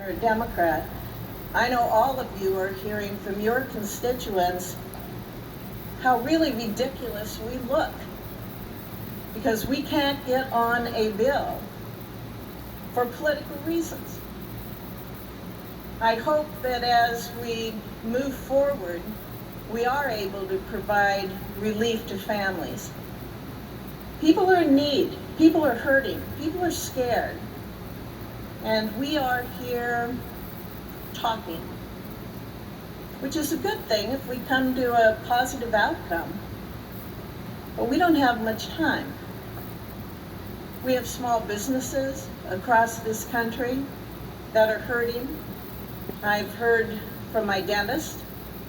you're a Democrat, I know all of you are hearing from your constituents how really ridiculous we look because we can't get on a bill for political reasons. I hope that as we move forward, we are able to provide relief to families. People are in need, people are hurting, people are scared, and we are here talking, which is a good thing if we come to a positive outcome, but we don't have much time. We have small businesses across this country that are hurting. I've heard from my dentist,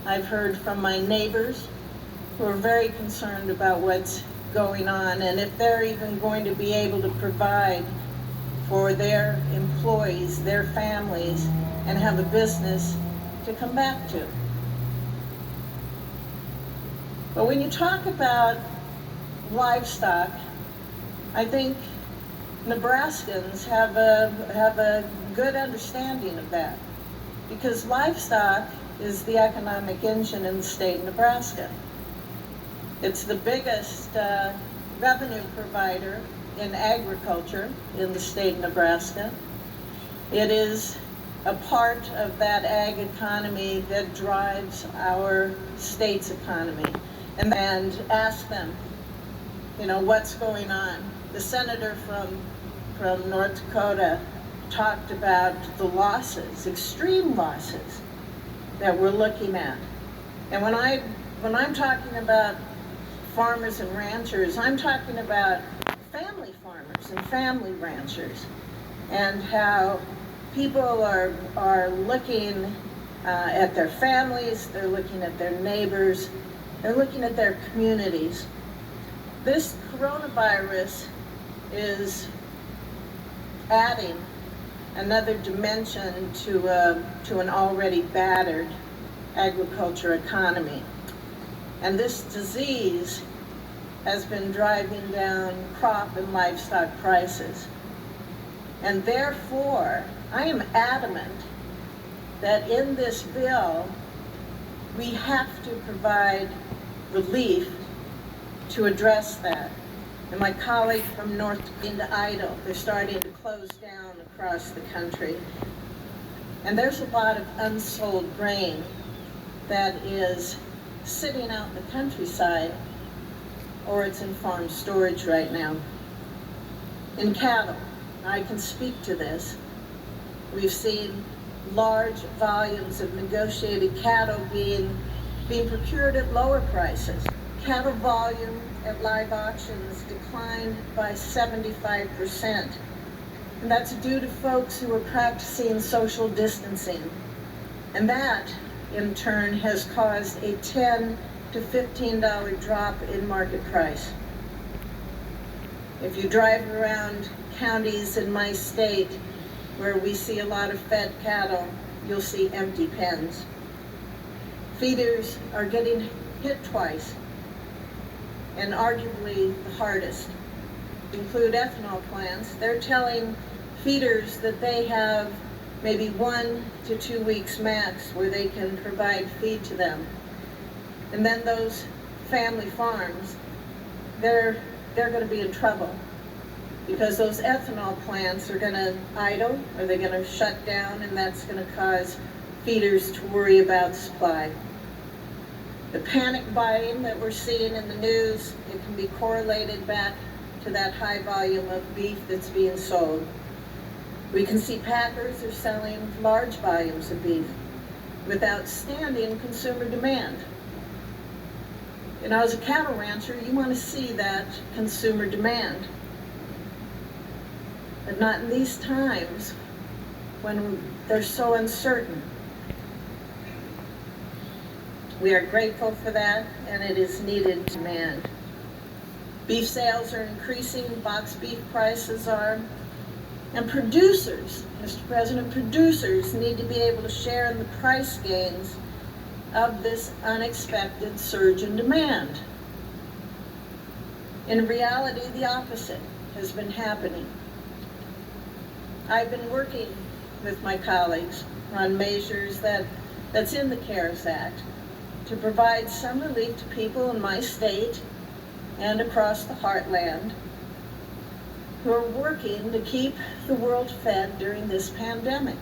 I've heard from my neighbors who are very concerned about what's going on and if they're even going to be able to provide for their employees, their families, and have a business to come back to. But when you talk about livestock, I think Nebraskans have a good understanding of that, because livestock is the economic engine in the state of Nebraska. It's the biggest revenue provider in agriculture in the state of Nebraska. It is a part of that ag economy that drives our state's economy. And ask them, what's going on. The senator from North Dakota talked about the losses, extreme losses that we're looking at. And when I'm talking about farmers and ranchers, I'm talking about family farmers and family ranchers, and how people are looking at their families, they're looking at their neighbors, they're looking at their communities. This coronavirus is adding another dimension to an already battered agriculture economy. And this disease has been driving down crop and livestock prices. And therefore, I am adamant that in this bill, we have to provide relief to address that. And my colleague from North into Idaho, they're starting to close down across the country. And there's a lot of unsold grain that is sitting out in the countryside, or it's in farm storage right now. In cattle, I can speak to this. We've seen large volumes of negotiated cattle being procured at lower prices. Cattle volume at live auctions declined by 75%. And that's due to folks who are practicing social distancing. And that, in turn, has caused a $10 to $15 drop in market price. If you drive around counties in my state where we see a lot of fed cattle, you'll see empty pens. Feeders are getting hit twice, and arguably the hardest include ethanol plants. They're telling feeders that they have maybe 1 to 2 weeks max where they can provide feed to them. And then those family farms, they're going to be in trouble because those ethanol plants are going to idle, or they're going to shut down, and that's going to cause feeders to worry about supply. The panic buying that we're seeing in the news, it can be correlated back to that high volume of beef that's being sold. We can see packers are selling large volumes of beef with outstanding consumer demand. As a cattle rancher, you want to see that consumer demand. But not in these times when they're so uncertain. We are grateful for that, and it is needed demand. Beef sales are increasing, boxed beef prices are, and producers, Mr. President, producers need to be able to share in the price gains of this unexpected surge in demand. In reality, the opposite has been happening. I've been working with my colleagues on measures that's in the CARES Act to provide some relief to people in my state and across the heartland who are working to keep the world fed during this pandemic.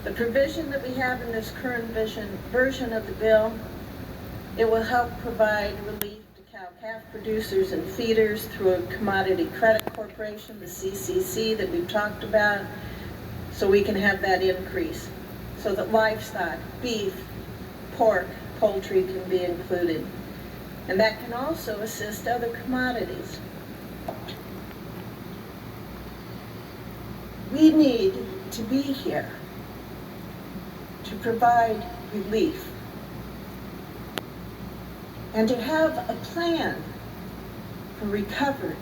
The provision that we have in this current version of the bill, it will help provide relief to cow-calf producers and feeders through a commodity credit corporation, the CCC that we've talked about, so we can have that increase, so that livestock, beef, pork, poultry can be included. And that can also assist other commodities. We need to be here to provide relief and to have a plan for recovery